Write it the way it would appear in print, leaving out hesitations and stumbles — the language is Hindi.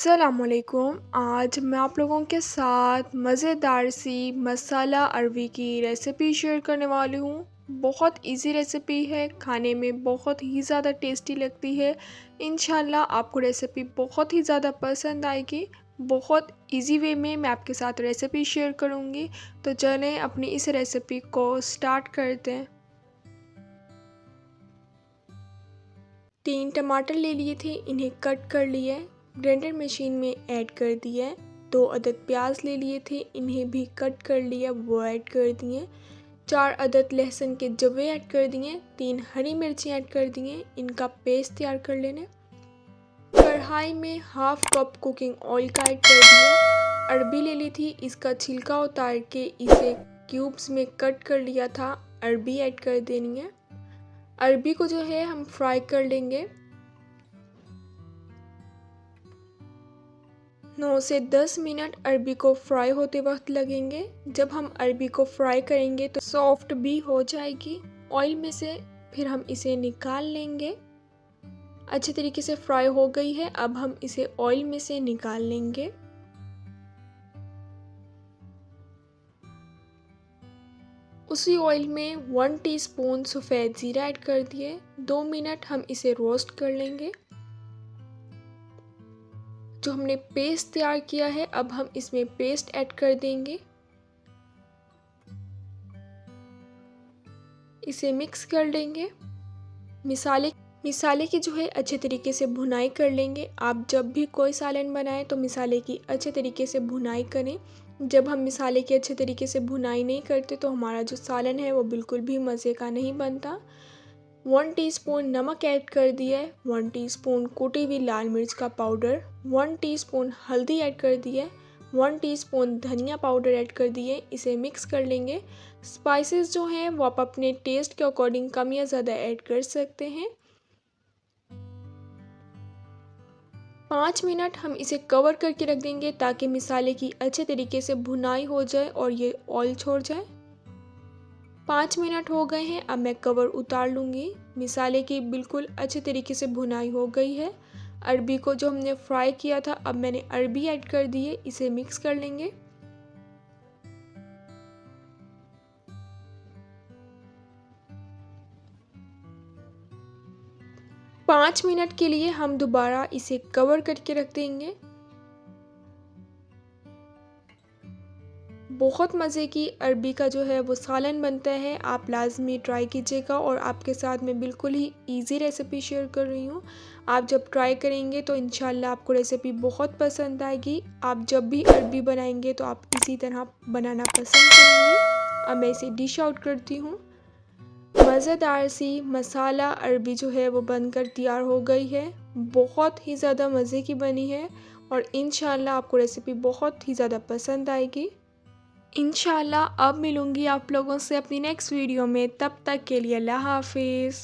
अस्सलामुअलैकुम। आज मैं आप लोगों के साथ मज़ेदार सी मसाला अरवी की रेसिपी शेयर करने वाली हूँ। बहुत इजी रेसिपी है, खाने में बहुत ही ज़्यादा टेस्टी लगती है। इंशाल्लाह आपको रेसिपी बहुत ही ज़्यादा पसंद आएगी। बहुत इजी वे में मैं आपके साथ रेसिपी शेयर करूँगी। तो चलें अपनी इस रेसिपी को स्टार्ट करते हैं। 3 टमाटर ले लिए थे, इन्हें कट कर लिया है, ग्राइंडर मशीन में ऐड कर दिया है। 2 अदद प्याज ले लिए थे, इन्हें भी कट कर लिया, वो ऐड कर दिए। 4 अदद लहसुन के जवे ऐड कर दिए। 3 हरी मिर्ची ऐड कर दिए, इनका पेस्ट तैयार कर लेने। कढ़ाई में हाफ कप कुकिंग ऑयल का ऐड कर दिया। अरबी ले ली थी, इसका छिलका उतार के इसे क्यूब्स में कट कर लिया था, अरबी ऐड कर देनी है। अरबी को जो है हम फ्राई कर लेंगे। 9 से 10 मिनट अरबी को फ्राई होते वक्त लगेंगे। जब हम अरबी को फ्राई करेंगे तो सॉफ्ट भी हो जाएगी ऑयल में से, फिर हम इसे निकाल लेंगे। अच्छे तरीके से फ्राई हो गई है, अब हम इसे ऑयल में से निकाल लेंगे। उसी ऑयल में 1 टीस्पून सफ़ेद ज़ीरा ऐड कर दिए। 2 मिनट हम इसे रोस्ट कर लेंगे। जो हमने पेस्ट तैयार किया है, अब हम इसमें पेस्ट ऐड कर देंगे। इसे मिक्स कर लेंगे। मिसाले की जो है अच्छे तरीके से भुनाई कर लेंगे। आप जब भी कोई सालन बनाएं तो मिसाले की अच्छे तरीके से भुनाई करें। जब हम मिसाले की अच्छे तरीके से भुनाई नहीं करते तो हमारा जो सालन है वो बिल्कुल भी मज़े का नहीं बनता। 1 टीस्पून नमक ऐड कर दिया है, 1 टीस्पून कुटी हुई लाल मिर्च का पाउडर, 1 टीस्पून हल्दी ऐड कर दिया है, 1 टीस्पून धनिया पाउडर ऐड कर दिए। इसे मिक्स कर लेंगे। स्पाइसेस जो हैं वो आप अपने टेस्ट के अकॉर्डिंग कम या ज़्यादा ऐड कर सकते हैं। 5 मिनट हम इसे कवर करके रख देंगे ताकि मिसाले की अच्छे तरीके से भुनाई हो जाए और ये ऑयल छोड़ जाए। 5 मिनट हो गए हैं, अब मैं कवर उतार लूँगी। मिसाले की बिल्कुल अच्छे तरीके से भुनाई हो गई है। अरबी को जो हमने फ्राई किया था, अब मैंने अरबी ऐड कर दी है, इसे मिक्स कर लेंगे। पाँच मिनट के लिए हम दोबारा इसे कवर करके रख देंगे। बहुत मज़े की अरबी का जो है वो सालन बनता है, आप लाजमी ट्राई कीजिएगा। और आपके साथ मैं बिल्कुल ही इजी रेसिपी शेयर कर रही हूँ। आप जब ट्राई करेंगे तो इंशाल्लाह आपको रेसिपी बहुत पसंद आएगी। आप जब भी अरबी बनाएंगे तो आप इसी तरह बनाना पसंद करेंगे। अब मैं इसे डिश आउट करती हूँ। मज़ेदार सी मसाला अरबी जो है वो बनकर तैयार हो गई है। बहुत ही ज़्यादा मज़े की बनी है और इंशाल्लाह आपको रेसिपी बहुत ही ज़्यादा पसंद आएगी। इंशाल्लाह अब मिलूँगी आप लोगों से अपनी नेक्स्ट वीडियो में, तब तक के लिए अल्लाह हाफिज़।